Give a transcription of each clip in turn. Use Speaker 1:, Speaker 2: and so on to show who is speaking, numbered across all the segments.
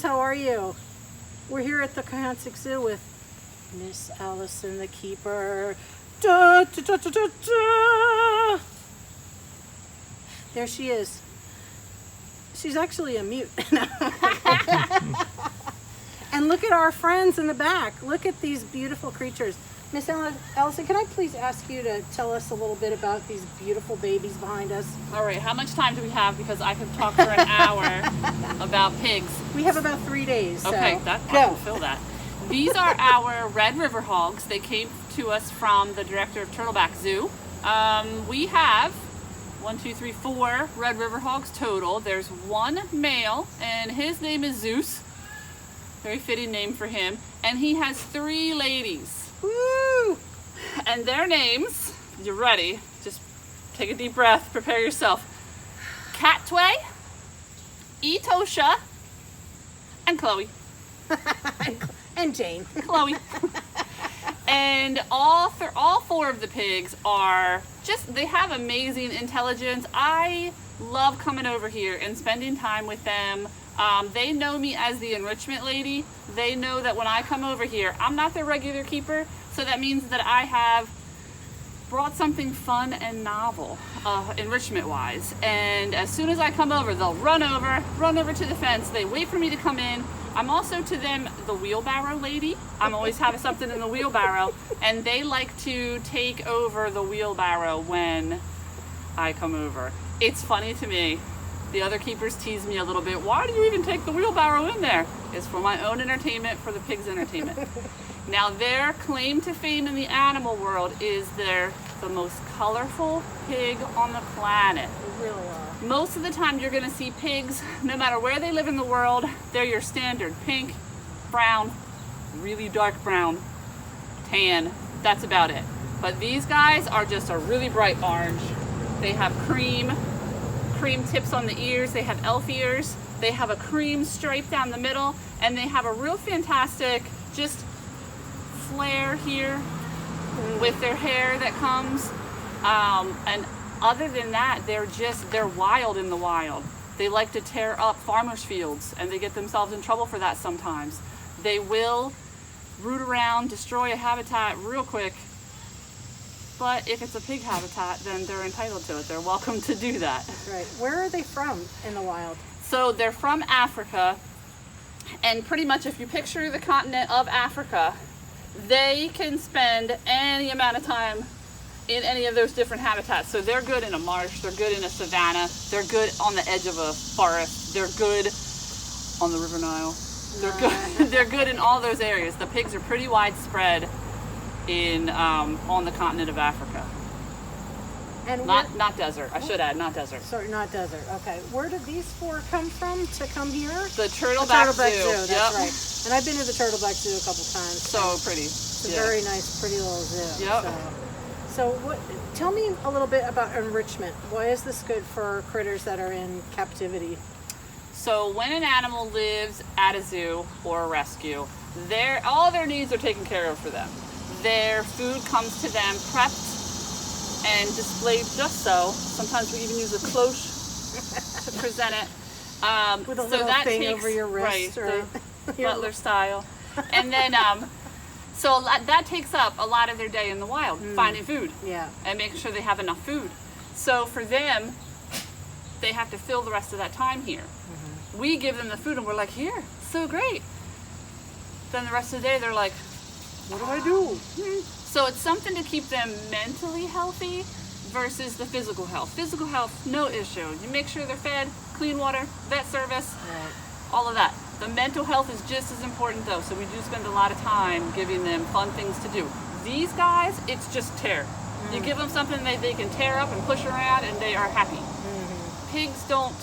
Speaker 1: how are you? We're here at the Cohanzick Zoo with Miss Allison, the keeper. Da, da, da, da, da, da. There she is. She's actually a mute. And look at our friends in the back. Look at these beautiful creatures. Miss Allison, can I please ask you to tell us a little bit about these beautiful babies behind us?
Speaker 2: All right, how much time do we have? Because I could talk for an hour about pigs.
Speaker 1: We have about 3 days.
Speaker 2: Okay,
Speaker 1: so
Speaker 2: I
Speaker 1: go.
Speaker 2: can fill that. These are our red river hogs. They came to us from the director of Turtleback Zoo. We have 4 red river hogs total. There's one male, and his name is Zeus. Very fitting name for him. And he has 3 ladies.
Speaker 1: Woo!
Speaker 2: And their names, you're ready, just take a deep breath, prepare yourself. Catway, Etosha, and Chloe.
Speaker 1: And Jane.
Speaker 2: Chloe. And all 4 of the pigs are they have amazing intelligence. I love coming over here and spending time with them. They know me as the enrichment lady. They know that when I come over here, I'm not their regular keeper, so that means that I have brought something fun and novel, enrichment-wise. And as soon as I come over, they'll run over to the fence. They wait for me to come in. I'm also to them the wheelbarrow lady. I'm always having something in the wheelbarrow, and they like to take over the wheelbarrow when I come over. It's funny to me. The other keepers tease me a little bit. Why do you even take the wheelbarrow in there? It's for my own entertainment, for the pigs' entertainment. Now, their claim to fame in the animal world is they're the most colorful pig on the planet.
Speaker 1: They really are.
Speaker 2: Most of the time you're gonna see pigs, no matter where they live in the world, they're your standard pink, brown, really dark brown, tan. That's about it. But these guys are just a really bright orange. They have cream tips on the ears, they have elf ears, they have a cream stripe down the middle, and they have a real fantastic just flare here with their hair that comes. And other than that, they're wild in the wild. They like to tear up farmers' fields, and they get themselves in trouble for that sometimes. They will root around, destroy a habitat real quick. But if it's a pig habitat, then they're entitled to it. They're welcome to do that.
Speaker 1: Right. Where are they from in the wild?
Speaker 2: So they're from Africa, and pretty much if you picture the continent of Africa, they can spend any amount of time in any of those different habitats. So they're good in a marsh, they're good in a savanna, they're good on the edge of a forest, they're good on the River Nile. They're good in all those areas. The pigs are pretty widespread in on the continent of Africa.
Speaker 1: And
Speaker 2: not desert. I should add, not desert.
Speaker 1: Sorry, not desert. Okay. Where did these 4 come from to come here?
Speaker 2: The Turtleback Zoo.
Speaker 1: That's right. And I've been to the Turtleback Zoo a couple times.
Speaker 2: So pretty.
Speaker 1: It's a very nice, pretty little zoo.
Speaker 2: Yep.
Speaker 1: So tell me a little bit about enrichment. Why is this good for critters that are in captivity?
Speaker 2: So when an animal lives at a zoo or a rescue, all their needs are taken care of for them. Their food comes to them prepped and displayed just so. Sometimes we even use a cloche to present it.
Speaker 1: With a little thing over your wrist.
Speaker 2: Right, the butler style. And then, so that takes up a lot of their day in the wild, finding food.
Speaker 1: Yeah.
Speaker 2: And making sure they have enough food. So for them, they have to fill the rest of that time here. Mm-hmm. We give them the food and we're like, here, so great. Then the rest of the day they're like, what do I do? So it's something to keep them mentally healthy versus the physical health. Physical health, no issue. You make sure they're fed, clean water, vet service, all of that. The mental health is just as important though, so we do spend a lot of time giving them fun things to do. These guys, it's just tear. You give them something that they can tear up and push around and they are happy. Pigs don't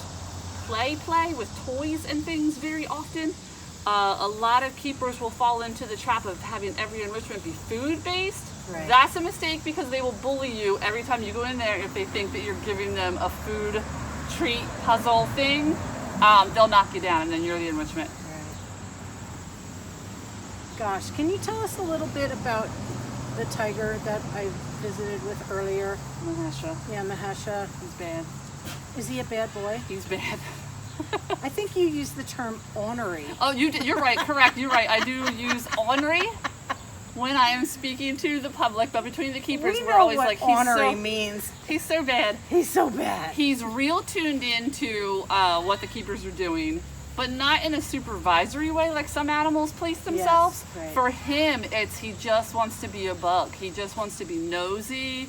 Speaker 2: play with toys and things very often. A lot of keepers will fall into the trap of having every enrichment be food-based. Right. That's a mistake because they will bully you every time you go in there if they think that you're giving them a food treat puzzle thing. They'll knock you down and then you're the enrichment.
Speaker 1: Right. Gosh, can you tell us a little bit about the tiger that I visited with earlier?
Speaker 2: Mahasha.
Speaker 1: Yeah, Mahasha.
Speaker 2: He's bad.
Speaker 1: Is he a bad boy?
Speaker 2: He's bad.
Speaker 1: I think you used the term ornery.
Speaker 2: Oh, you're right, correct, you're right. I do use ornery when I am speaking to the public, but between the keepers,
Speaker 1: We
Speaker 2: we're
Speaker 1: know
Speaker 2: always
Speaker 1: what
Speaker 2: like,
Speaker 1: ornery means.
Speaker 2: he's so bad.
Speaker 1: He's so bad.
Speaker 2: He's real tuned into what the keepers are doing, but not in a supervisory way like some animals place themselves.
Speaker 1: Yes, right.
Speaker 2: For him, he just wants to be a bug. He just wants to be nosy.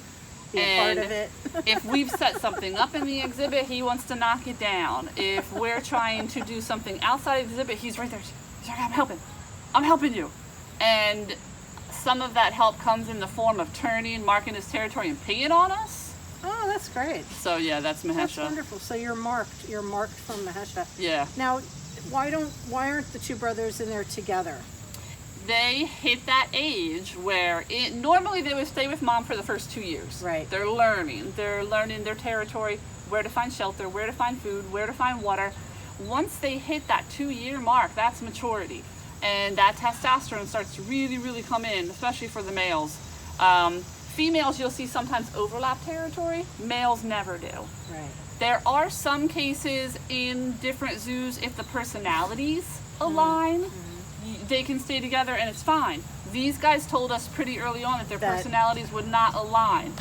Speaker 1: Be a part of it.
Speaker 2: If we've set something up in the exhibit, he wants to knock it down. If we're trying to do something outside the exhibit, he's right there. He's like, I'm helping you. And some of that help comes in the form of turning, marking his territory, and peeing on us.
Speaker 1: Oh, that's great.
Speaker 2: So yeah, that's Mahesha.
Speaker 1: That's wonderful. So you're marked. You're marked from Mahesha.
Speaker 2: Yeah.
Speaker 1: Now, why aren't the two brothers in there together?
Speaker 2: They hit that age where normally they would stay with mom for the first 2 years.
Speaker 1: Right.
Speaker 2: They're learning their territory, where to find shelter, where to find food, where to find water. Once they hit that 2-year mark, that's maturity. And that testosterone starts to really, really come in, especially for the males. Females, you'll see sometimes overlap territory. Males never do.
Speaker 1: Right.
Speaker 2: There are some cases in different zoos, if the personalities align, they can stay together and it's fine. These guys told us pretty early on that their personalities would not align.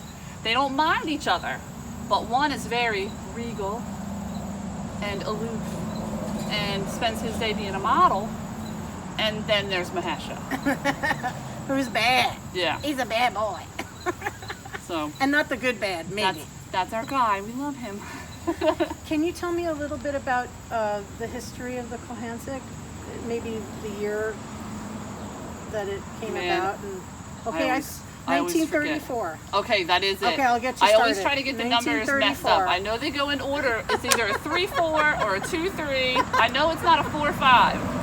Speaker 2: They don't mind each other, but one is very regal and aloof and spends his day being a model. And then there's Mahesha.
Speaker 1: Who's bad?
Speaker 2: Yeah.
Speaker 1: He's a bad boy.
Speaker 2: So.
Speaker 1: And not the good bad, maybe.
Speaker 2: That's our guy. We love him.
Speaker 1: Can you tell me a little bit about the history of the Cohanzick? Maybe the year that it came about? And, okay,
Speaker 2: I always
Speaker 1: 1934.
Speaker 2: Okay, that is it.
Speaker 1: Okay, I'll get you started.
Speaker 2: I always try to get the numbers messed up. I know they go in order. It's either a 3-4 or a 2-3. I know it's not a 4-5.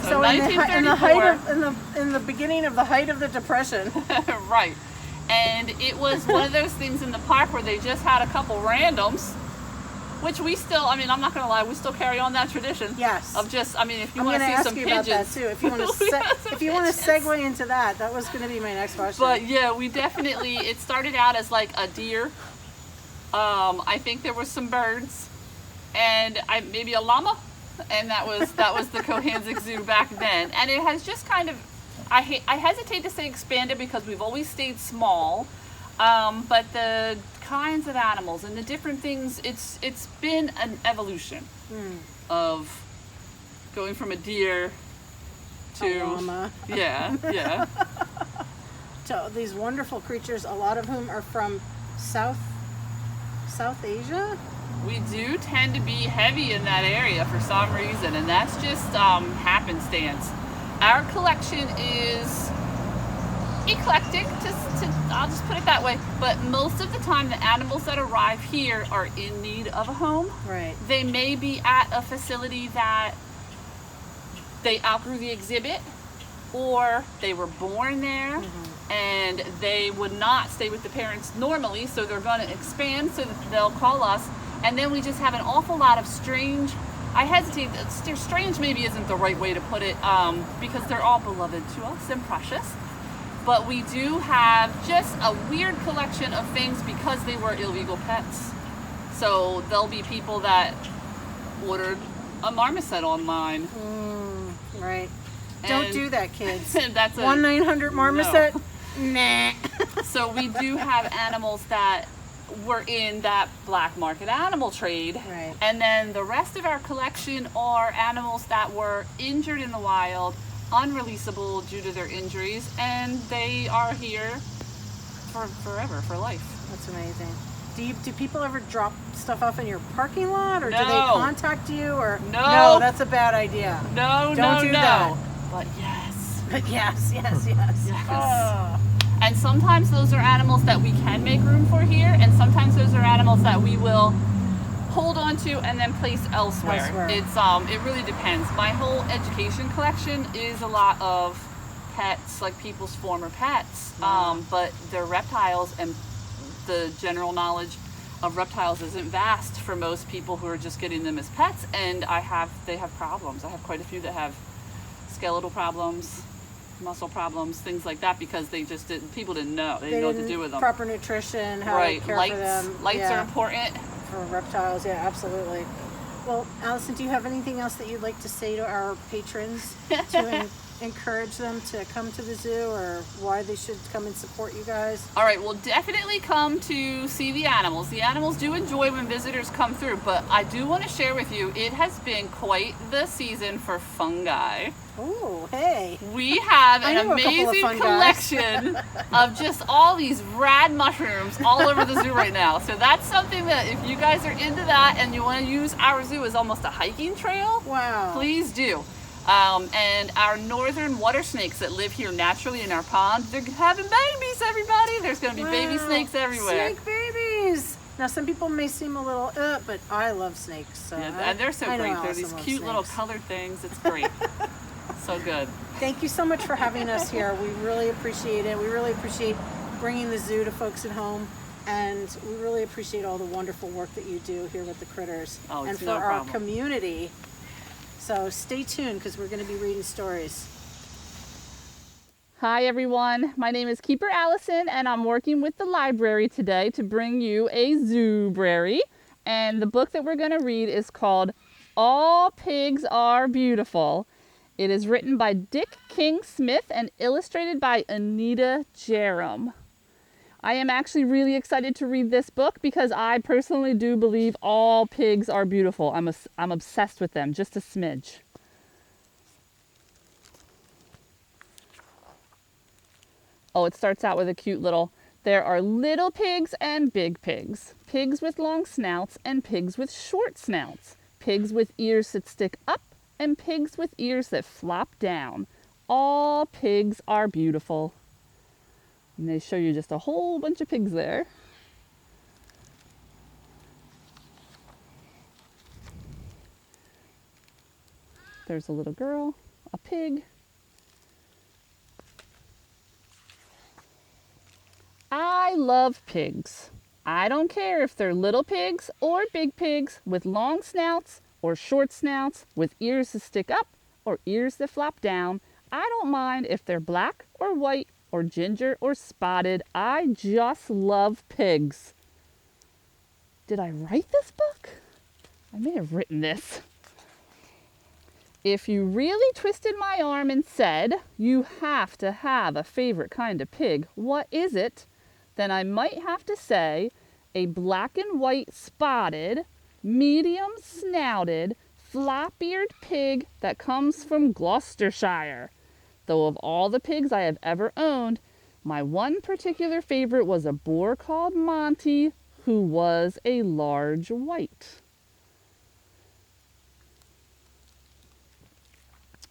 Speaker 1: So in the beginning of the height of the Depression.
Speaker 2: Right. And it was one of those things in the park where they just had a couple randoms, which we still, I'm not going to lie, we still carry on that tradition.
Speaker 1: Yes.
Speaker 2: Of just, if you want to see some pigeons.
Speaker 1: I'm going to ask you about that too. If you want to segue into that was going to be my next question.
Speaker 2: But yeah, we definitely, it started out as like a deer. I think there were some birds and maybe a llama. And that was the Cohanzick Zoo back then. And it has just kind of, I hesitate to say expanded because we've always stayed small, but the kinds of animals and the different things, it's been an evolution of going from a deer to
Speaker 1: a llama.
Speaker 2: Yeah.
Speaker 1: To these wonderful creatures, a lot of whom are from South Asia.
Speaker 2: We do tend to be heavy in that area for some reason, and that's just happenstance. Our collection is eclectic, I'll just put it that way, but most of the time the animals that arrive here are in need of a home.
Speaker 1: Right.
Speaker 2: They may be at a facility that they outgrew the exhibit, or they were born there, and they would not stay with the parents normally, so they're going to expand, so that they'll call us. And then we just have an awful lot of strange, strange maybe isn't the right way to put it, because they're all beloved to us and precious. But we do have just a weird collection of things because they were illegal pets. So there'll be people that ordered a marmoset online.
Speaker 1: Right. Don't do that, kids.
Speaker 2: That's
Speaker 1: 1-900-marmoset? No. Nah.
Speaker 2: So we do have animals that were in that black market animal trade.
Speaker 1: Right.
Speaker 2: And then the rest of our collection are animals that were injured in the wild, unreleasable due to their injuries, and they are here for forever, for life.
Speaker 1: That's amazing. Do people ever drop stuff off in your parking lot, or
Speaker 2: No.
Speaker 1: do they contact you, or
Speaker 2: No.
Speaker 1: That's a bad idea.
Speaker 2: No,
Speaker 1: Don't do that.
Speaker 2: But yes.
Speaker 1: But yes. Oh.
Speaker 2: And sometimes those are animals that we can make room for here, and sometimes those are animals that we will hold on to and then place elsewhere. It's it really depends. My whole education collection is a lot of pets, like people's former pets, but they're reptiles, and the general knowledge of reptiles isn't vast for most people who are just getting them as pets, and they have problems. I have quite a few that have skeletal problems, muscle problems, things like that, because people didn't know. They didn't know what to do with them.
Speaker 1: Proper nutrition, how to care for them.
Speaker 2: Lights are important.
Speaker 1: For reptiles, yeah, absolutely. Well, Allison, do you have anything else that you'd like to say to our patrons to encourage them to come to the zoo, or why they should come and support you guys?
Speaker 2: All right, well, definitely come to see the animals. The animals do enjoy when visitors come through, but I do want to share with you, it has been quite the season for fungi.
Speaker 1: Oh, hey.
Speaker 2: We have
Speaker 1: I
Speaker 2: an
Speaker 1: know a couple of
Speaker 2: amazing
Speaker 1: fun guys.
Speaker 2: collection of just all these rad mushrooms all over the zoo right now. So that's something that if you guys are into that and you want to use our zoo as almost a hiking trail,
Speaker 1: Wow.
Speaker 2: please do. And our northern water snakes that live here naturally in our pond, they're having babies, everybody. There's going to be baby
Speaker 1: Wow.
Speaker 2: snakes everywhere.
Speaker 1: Snake babies. Now, some people may seem a little, but I love snakes. So
Speaker 2: Yeah, and they're so
Speaker 1: I know
Speaker 2: great. They're
Speaker 1: Allison
Speaker 2: these
Speaker 1: loves
Speaker 2: cute little
Speaker 1: snakes.
Speaker 2: colored things. It's great. So good.
Speaker 1: Thank you so much for having us here. We really appreciate it. We really appreciate bringing the zoo to folks at home. And we really appreciate all the wonderful work that you do here with the critters.
Speaker 2: Oh,
Speaker 1: and
Speaker 2: it's
Speaker 1: for
Speaker 2: no
Speaker 1: our
Speaker 2: problem.
Speaker 1: community. So stay tuned because we're going to be reading stories.
Speaker 2: Hi everyone, my name is Keeper Allison and I'm working with the library today to bring you a zoo-brary. And the book that we're going to read is called All Pigs Are Beautiful. It is written by Dick King Smith and illustrated by Anita Jerem. I am actually really excited to read this book because I personally do believe all pigs are beautiful. I'm obsessed with them, just a smidge. Oh, it starts out with a cute little, there are little pigs and big pigs. Pigs with long snouts and pigs with short snouts. Pigs with ears that stick up and pigs with ears that flop down. All pigs are beautiful. And they show you just a whole bunch of pigs there. There's a little girl, a pig. I love pigs. I don't care if they're little pigs or big pigs with long snouts or short snouts with ears that stick up or ears that flop down. I don't mind if they're black or white or ginger or spotted. I just love pigs. Did I write this book? I may have written this. If you really twisted my arm and said, you have to have a favorite kind of pig, what is it? Then I might have to say a black and white spotted, medium snouted, flop-eared pig that comes from Gloucestershire. Though of all the pigs I have ever owned, my one particular favorite was a boar called Monty, who was a large white.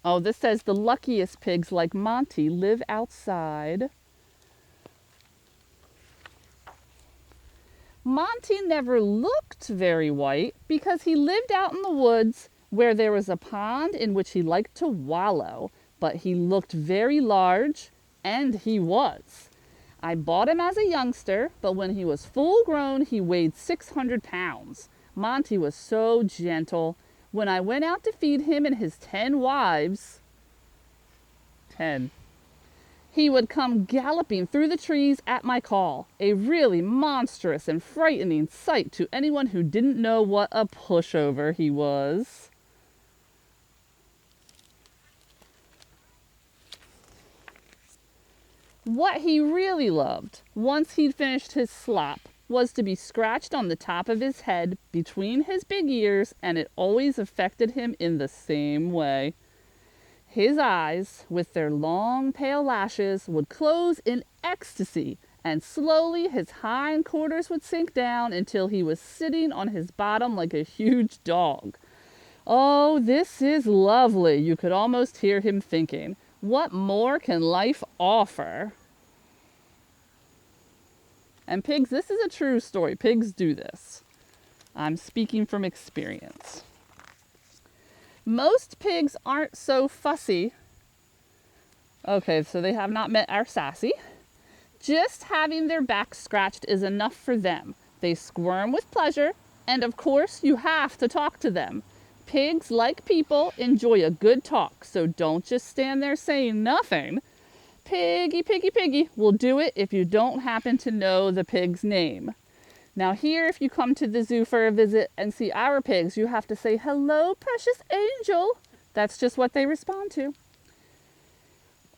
Speaker 2: Oh, this says the luckiest pigs like Monty live outside. Monty never looked very white because he lived out in the woods where there was a pond in which he liked to wallow, but he looked very large, and he was. I bought him as a youngster, but when he was full grown, he weighed 600 pounds. Monty was so gentle. When I went out to feed him and his 10 wives, 10, he would come galloping through the trees at my call, a really monstrous and frightening sight to anyone who didn't know what a pushover he was. What he really loved, once he'd finished his slop, was to be scratched on the top of his head between his big ears, and it always affected him in the same way. His eyes, with their long pale lashes, would close in ecstasy, and slowly his hind quarters would sink down until he was sitting on his bottom like a huge dog. Oh, this is lovely, you could almost hear him thinking. What more can life offer? And pigs, this is a true story. Pigs do this. I'm speaking from experience. Most pigs aren't so fussy. Okay, so they have not met our sassy. Just having their back scratched is enough for them. They squirm with pleasure, and of course you have to talk to them. Pigs, like people, enjoy a good talk, so don't just stand there saying nothing. Piggy, piggy, piggy will do it if you don't happen to know the pig's name. Now here, if you come to the zoo for a visit and see our pigs, you have to say, "Hello, precious angel." That's just what they respond to.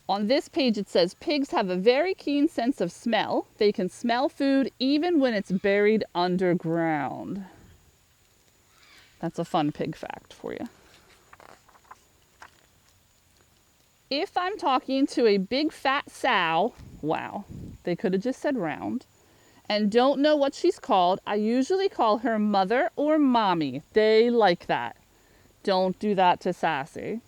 Speaker 2: On this page it says, pigs have a very keen sense of smell. They can smell food even when it's buried underground. That's a fun pig fact for you. If I'm talking to a big fat sow, wow, they could have just said round, and don't know what she's called, I usually call her mother or mommy. They like that. Don't do that to Sassy.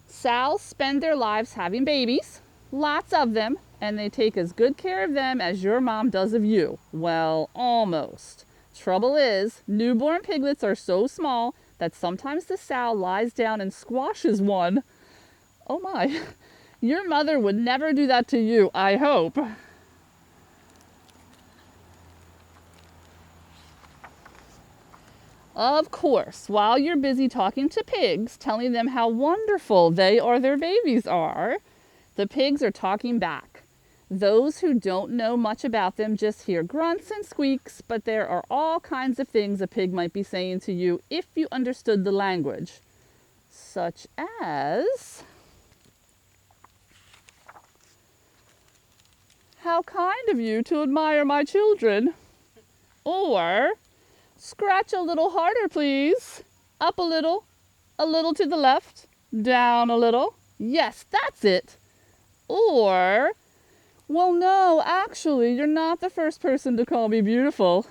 Speaker 2: Sows spend their lives having babies, lots of them, and they take as good care of them as your mom does of you. Well, almost. Trouble is, newborn piglets are so small that sometimes the sow lies down and squashes one. Oh my, your mother would never do that to you, I hope. Of course, while you're busy talking to pigs, telling them how wonderful they or their babies are, the pigs are talking back. Those who don't know much about them just hear grunts and squeaks, but there are all kinds of things a pig might be saying to you if you understood the language. Such as, "How kind of you to admire my children." Or, "Scratch a little harder, please. Up a little to the left, down a little. Yes, that's it." Or, "Well, no, actually, you're not the first person to call me beautiful."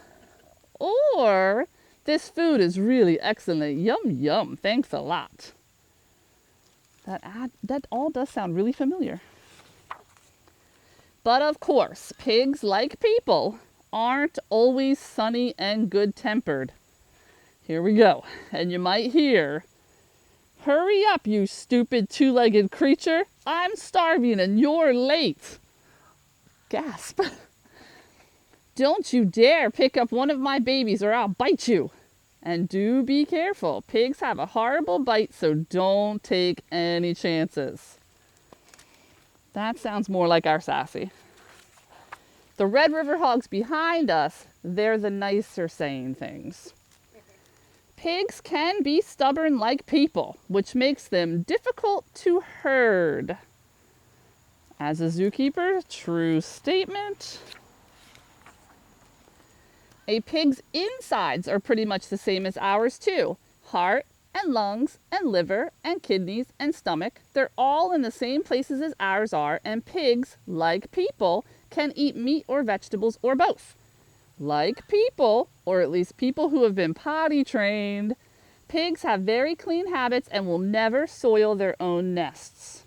Speaker 2: Or, "This food is really excellent. Yum, yum. Thanks a lot." That all does sound really familiar. But of course, pigs, like people, aren't always sunny and good-tempered. Here we go. And you might hear, "Hurry up, you stupid two-legged creature. I'm starving and you're late." Gasp. "Don't you dare pick up one of my babies or I'll bite you." And do be careful. Pigs have a horrible bite, so don't take any chances. That sounds more like our Sassy. The Red River Hogs behind us, they're the nicer saying things. Pigs can be stubborn like people, which makes them difficult to herd. As a zookeeper, true statement. A pig's insides are pretty much the same as ours too. Heart and lungs and liver and kidneys and stomach, they're all in the same places as ours are, and pigs, like people, can eat meat or vegetables or both. Like people, or at least people who have been potty trained, pigs have very clean habits and will never soil their own nests.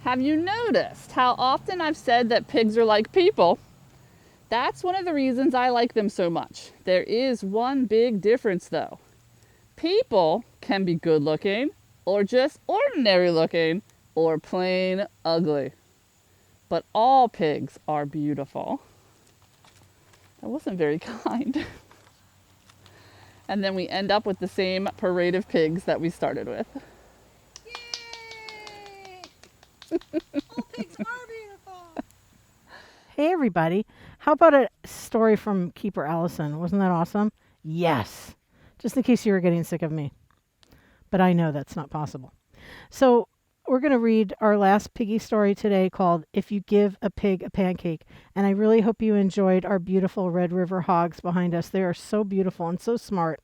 Speaker 2: Have you noticed how often I've said that pigs are like people? That's one of the reasons I like them so much. There is one big difference though. People can be good looking, or just ordinary looking, or plain ugly. But all pigs are beautiful. That wasn't very kind. And then we end up with the same parade of pigs that we started with.
Speaker 1: Yay! All pigs are beautiful. Hey everybody, how about a story from Keeper Allison? Wasn't that awesome? Yes. Just in case you were getting sick of me. But I know that's not possible. So we're going to read our last piggy story today called "If You Give a Pig a Pancake." And I really hope you enjoyed our beautiful Red River Hogs behind us. They are so beautiful and so smart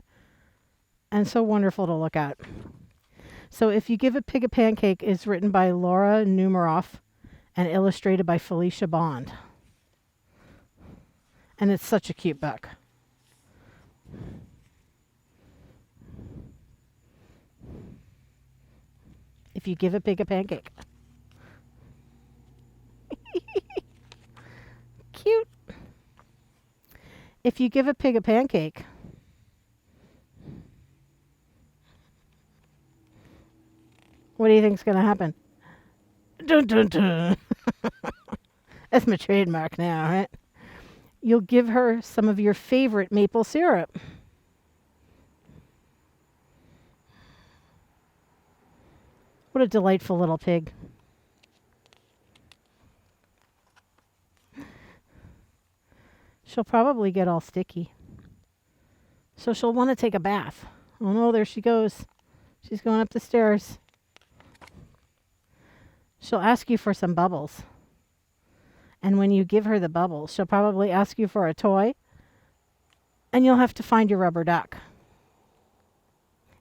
Speaker 1: and so wonderful to look at. So "If You Give a Pig a Pancake" is written by Laura Numeroff and illustrated by Felicia Bond. And it's such a cute book. If you give a pig a pancake. Cute. If you give a pig a pancake, what do you think's going to happen? Dun dun dun. That's my trademark now, right? You'll give her some of your favorite maple syrup. What a delightful little pig. she'll probably get all sticky. So she'll want to take a bath. Oh no, there she goes. She's going up the stairs. She'll ask you for some bubbles. And when you give her the bubbles, she'll probably ask you for a toy. And you'll have to find your rubber duck.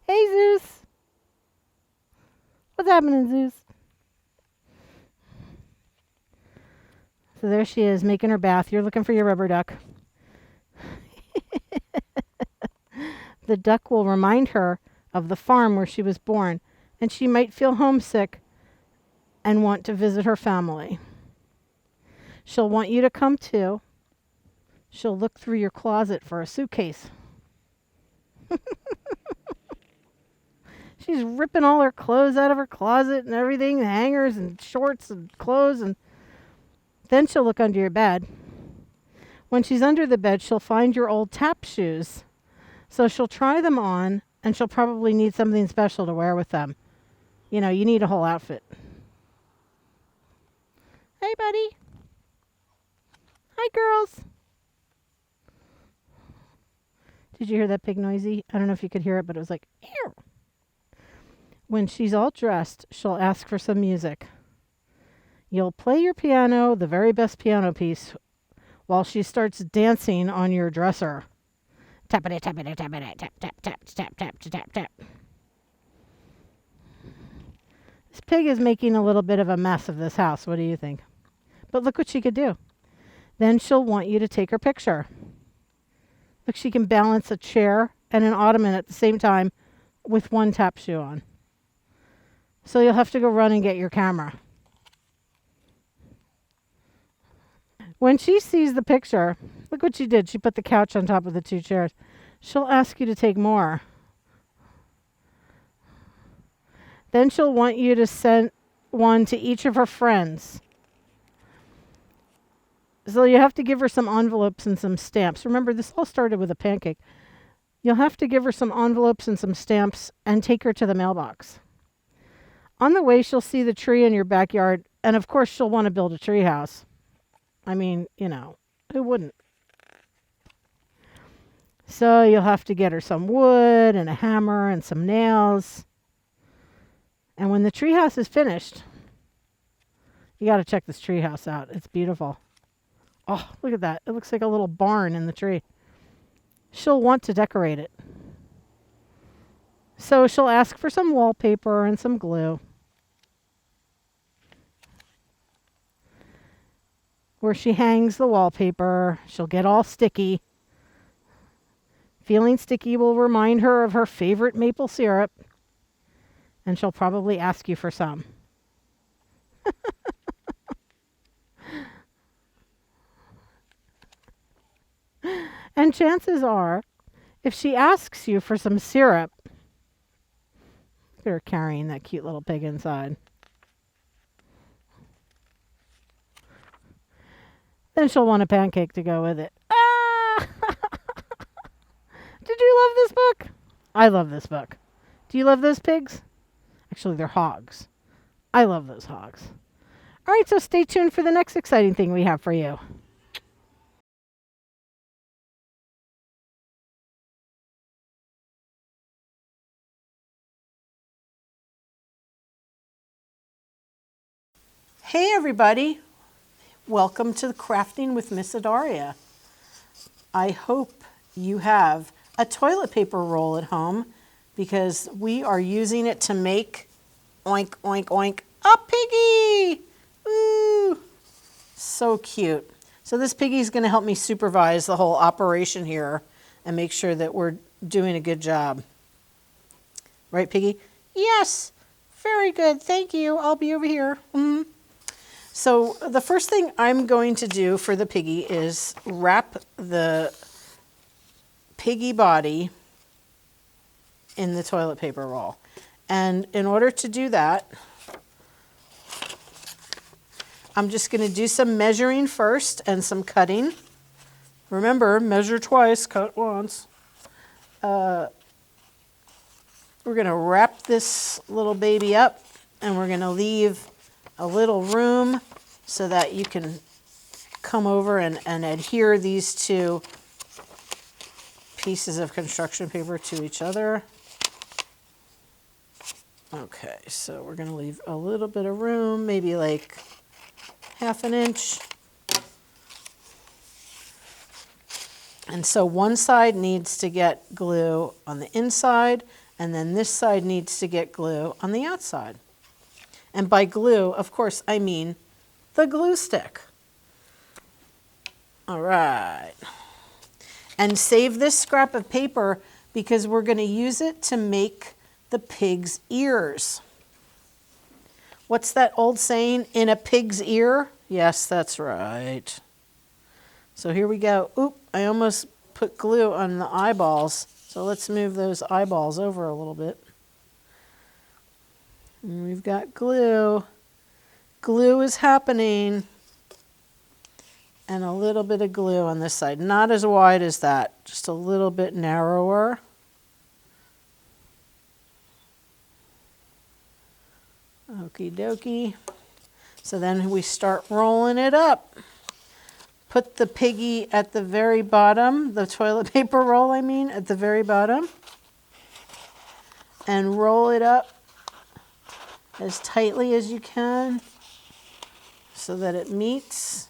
Speaker 1: Hey, Zeus. What's happening, Zeus? So there she is, making her bath. You're looking for your rubber duck. The duck will remind her of the farm where she was born, and she might feel homesick and want to visit her family. She'll want you to come too. She'll look through your closet for a suitcase. She's ripping all her clothes out of her closet and everything, the hangers and shorts and clothes, and then she'll look under your bed. When she's under the bed, she'll find your old tap shoes. So she'll try them on, and she'll probably need something special to wear with them. You know, you need a whole outfit. Hey, buddy. Hi, girls. Did you hear that pig noisy? I don't know if you could hear it, but it was like, ew. When she's all dressed, she'll ask for some music. You'll play your piano, the very best piano piece, while she starts dancing on your dresser. Tappity, tappity, tappity, tap, tap, tap, tap, tap, tap, tap. This pig is making a little bit of a mess of this house. What do you think? But look what she could do. Then she'll want you to take her picture. Look, she can balance a chair and an ottoman at the same time with one tap shoe on. So you'll have to go run and get your camera. When she sees the picture, look what she did. She put the couch on top of the two chairs. She'll ask you to take more. Then she'll want you to send one to each of her friends. So you have to give her some envelopes and some stamps. Remember, this all started with a pancake. You'll have to give her some envelopes and some stamps and take her to the mailbox. On the way, she'll see the tree in your backyard, and of course, she'll want to build a tree house. I mean, you know, who wouldn't? So you'll have to get her some wood and a hammer and some nails. And when the treehouse is finished, you got to check this treehouse out. It's beautiful. Oh, look at that. It looks like a little barn in the tree. She'll want to decorate it. So she'll ask for some wallpaper and some glue. Where she hangs the wallpaper, she'll get all sticky. Feeling sticky will remind her of her favorite maple syrup. And she'll probably ask you for some. And chances are, if she asks you for some syrup, look at her carrying that cute little pig inside. Then she'll want a pancake to go with it. Ah! Did you love this book? I love this book. Do you love those pigs? Actually, they're hogs. I love those hogs. All right, so stay tuned for the next exciting thing we have for you. Hey, everybody. Welcome to the Crafting with Miss Adaria. I hope you have a toilet paper roll at home because we are using it to make oink, oink, oink, a piggy. Ooh, so cute. So this piggy is going to help me supervise the whole operation here and make sure that we're doing a good job. Right, piggy? Yes, very good. Thank you. I'll be over here. Mm-hmm. So the first thing I'm going to do for the piggy is wrap the piggy body in the toilet paper roll. And in order to do that, I'm just going to do some measuring first and some cutting. Remember, measure twice, cut once. We're going to wrap this little baby up and we're going to leave a little room so that you can come over and adhere these two pieces of construction paper to each other. Okay, so we're going to leave a little bit of room, maybe like 1/2 inch. And so one side needs to get glue on the inside, and then this side needs to get glue on the outside. And by glue, of course, I mean the glue stick. All right. And save this scrap of paper because we're going to use it to make the pig's ears. What's that old saying? In a pig's ear? Yes, that's right. So here we go. Oop, I almost put glue on the eyeballs. So let's move those eyeballs over a little bit. And we've got glue. Glue is happening. And a little bit of glue on this side. Not as wide as that, just a little bit narrower. Okie dokie. So then we start rolling it up. Put the piggy at the very bottom, the toilet paper roll, I mean, at the very bottom. And roll it up as tightly as you can so that it meets.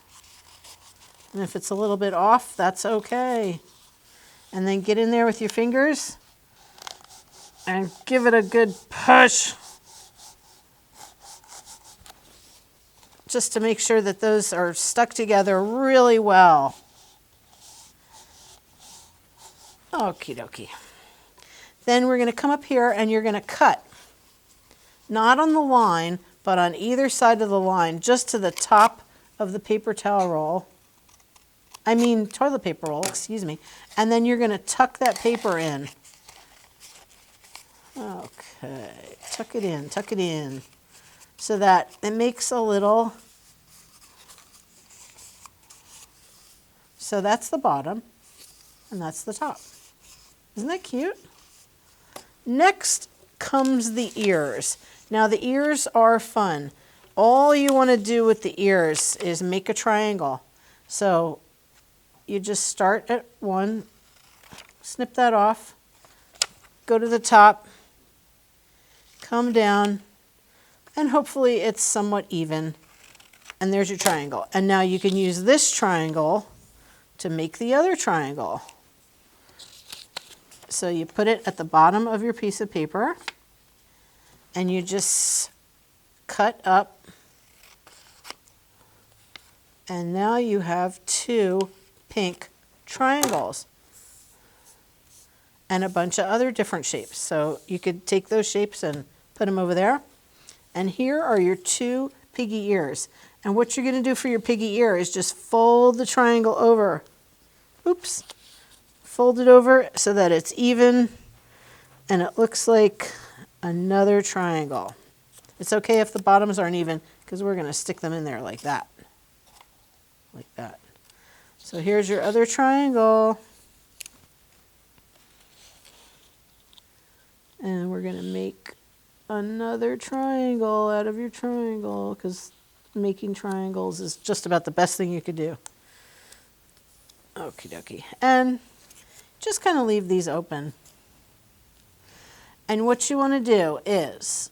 Speaker 1: And if it's a little bit off, that's okay. And then get in there with your fingers and give it a good push. Just to make sure that those are stuck together really well. Okie dokie. Then we're going to come up here and you're going to cut. Not on the line, but on either side of the line, just to the top of the paper towel roll. I mean toilet paper roll, excuse me. And then you're going to tuck that paper in. Okay, tuck it in. So that it makes a little, so that's the bottom and that's the top. Isn't that cute? Next comes the ears. Now the ears are fun. All you want to do with the ears is make a triangle. So you just start at one, snip that off, go to the top, come down, and hopefully it's somewhat even. And there's your triangle. And now you can use this triangle to make the other triangle. So you put it at the bottom of your piece of paper and you just cut up. And now you have 2 pink triangles and a bunch of other different shapes. So you could take those shapes and put them over there. And here are your 2 piggy ears. And what you're going to do for your piggy ear is just fold the triangle over. Oops. Fold it over so that it's even and it looks like another triangle. It's okay if the bottoms aren't even because we're going to stick them in there like that. Like that. So here's your other triangle. And we're going to make another triangle out of your triangle because making triangles is just about the best thing you could do. Okie dokie. And just kind of leave these open. And what you want to do is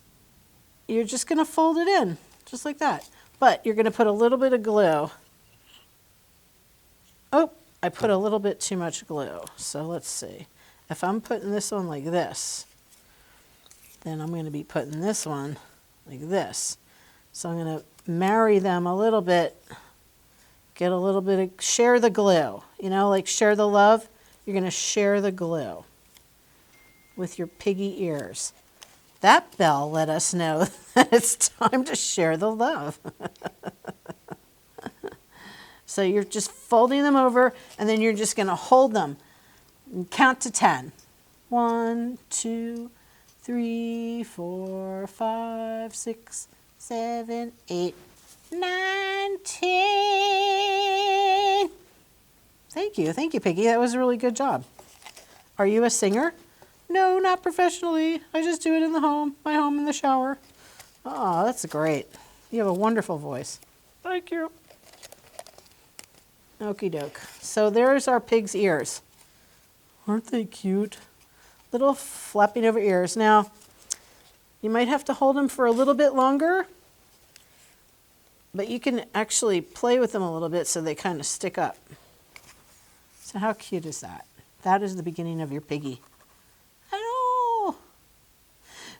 Speaker 1: you're just going to fold it in just like that. But you're going to put a little bit of glue. Oh, I put a little bit too much glue. So let's see. If I'm putting this on like this, then I'm going to be putting this one like this. So I'm going to marry them a little bit, get a little bit of, share the glue. You know, like share the love. You're going to share the glue with your piggy ears. That bell let us know that it's time to share the love. So you're just folding them over and then you're just going to hold them and count to 10. 1, 2, 3, 4, 5, 6, 7, 8, 9, 10. Thank you, Piggy. That was a really good job. Are you a singer? No, not professionally. I just do it in the home, my home in the shower. Oh, that's great. You have a wonderful voice. Thank you. Okie doke. So there's our pig's ears. Aren't they cute? Little flapping over ears. Now, you might have to hold them for a little bit longer, but you can actually play with them a little bit so they kind of stick up. So how cute is that? That is the beginning of your piggy. Hello.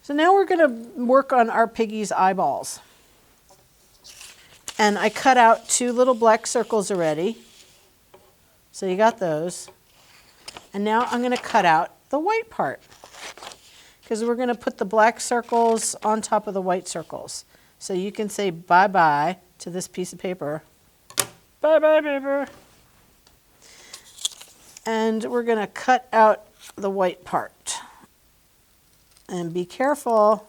Speaker 1: So now we're going to work on our piggy's eyeballs. And I cut out 2 little black circles already. So you got those. And now I'm going to cut out the white part, because we're going to put the black circles on top of the white circles. So you can say bye-bye to this piece of paper. Bye-bye, paper. And we're going to cut out the white part. And be careful.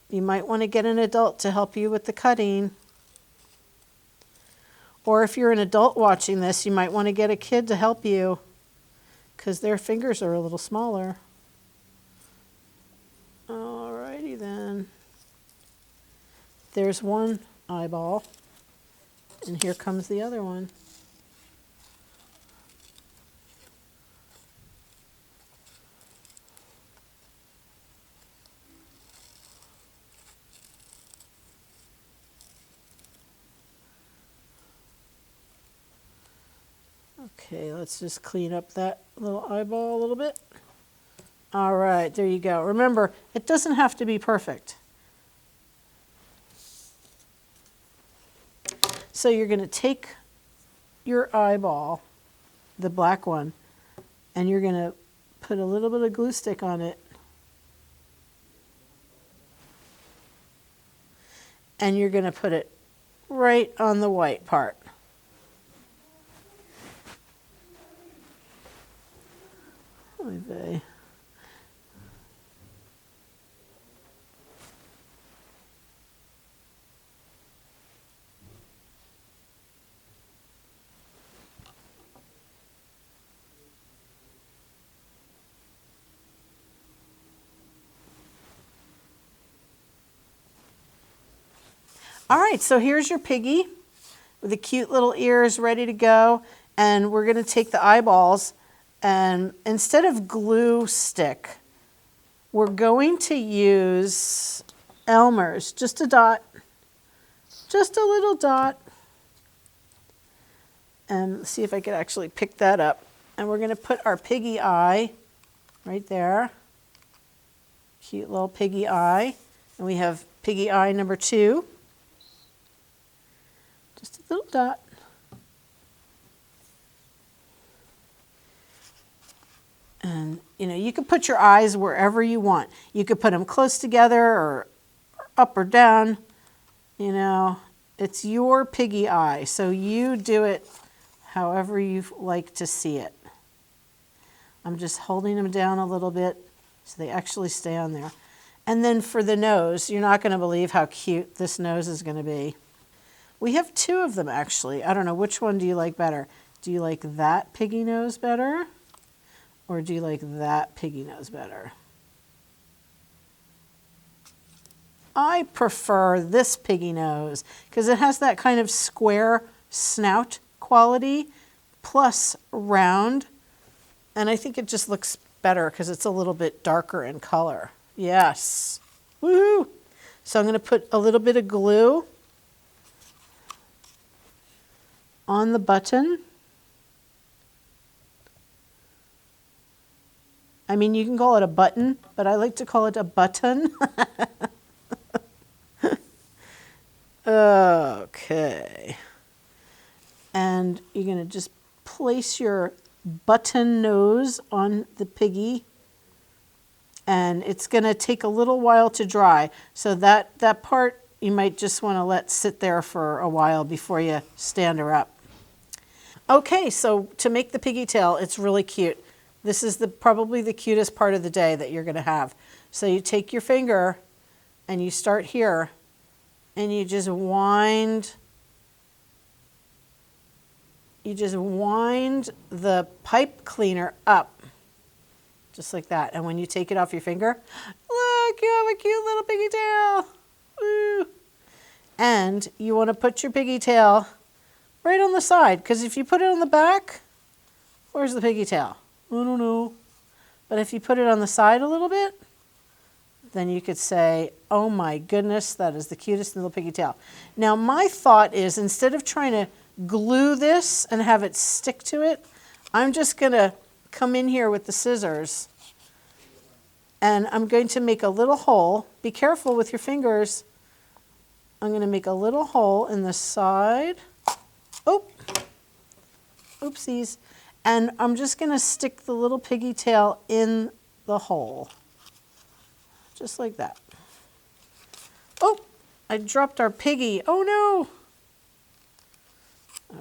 Speaker 1: You might want to get an adult to help you with the cutting. Or if you're an adult watching this, you might want to get a kid to help you, because their fingers are a little smaller. Alrighty then. There's one eyeball, and here comes the other one. Okay, let's just clean up that little eyeball a little bit. All right, there you go. Remember, it doesn't have to be perfect. So you're going to take your eyeball, the black one, and you're going to put a little bit of glue stick on it. And you're going to put it right on the white part. Oy vey. All right, so here's your piggy with the cute little ears ready to go. And we're going to take the eyeballs, and instead of glue stick, we're going to use Elmer's, just a dot, just a little dot. And let's see if I could actually pick that up. And we're going to put our piggy eye right there. Cute little piggy eye. And we have piggy eye number 2. Just a little dot. And, you know, you could put your eyes wherever you want. You could put them close together or up or down. You know, it's your piggy eye. So you do it however you like to see it. I'm just holding them down a little bit so they actually stay on there. And then for the nose, you're not going to believe how cute this nose is going to be. We have 2 of them, actually. I don't know, which one do you like better? Do you like that piggy nose better? Or do you like that piggy nose better? I prefer this piggy nose because it has that kind of square snout quality plus round. And I think it just looks better because it's a little bit darker in color. Yes. Woohoo! So I'm going to put a little bit of glue on the button. I mean, you can call it a button, but I like to call it a button. Okay. And you're going to just place your button nose on the piggy. And it's going to take a little while to dry. So that part you might just want to let sit there for a while before you stand her up. Okay, so to make the piggy tail, it's really cute. This is probably the cutest part of the day that you're going to have. So you take your finger and you start here and you just wind the pipe cleaner up just like that. And when you take it off your finger, look, you have a cute little piggy tail. Woo. And you want to put your piggy tail right on the side, because if you put it on the back, where's the piggy tail? I don't know. But if you put it on the side a little bit, then you could say, oh my goodness, that is the cutest little piggy tail. Now my thought is, instead of trying to glue this and have it stick to it, I'm just going to come in here with the scissors and I'm going to make a little hole. Be careful with your fingers. I'm going to make a little hole in the side. Oh, oopsies. And I'm just going to stick the little piggy tail in the hole. Just like that. Oh, I dropped our piggy. Oh no.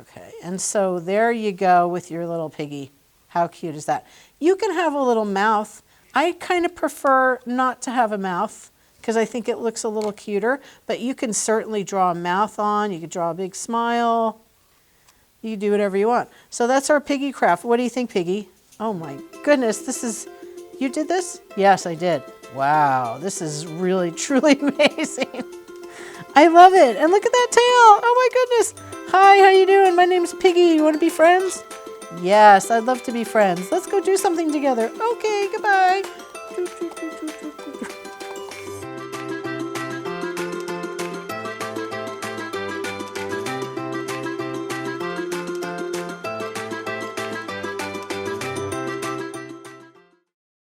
Speaker 1: Okay, and so there you go with your little piggy. How cute is that? You can have a little mouth. I kind of prefer not to have a mouth because I think it looks a little cuter, but you can certainly draw a mouth on. You could draw a big smile. You can do whatever you want. So that's our piggy craft. What do you think, Piggy? Oh my goodness, this is, you did this? Yes, I did. Wow, this is really, truly amazing. I love it. And look at that tail. Oh my goodness. Hi, how you doing? My name's Piggy. You want to be friends? Yes, I'd love to be friends. Let's go do something together. Okay, goodbye.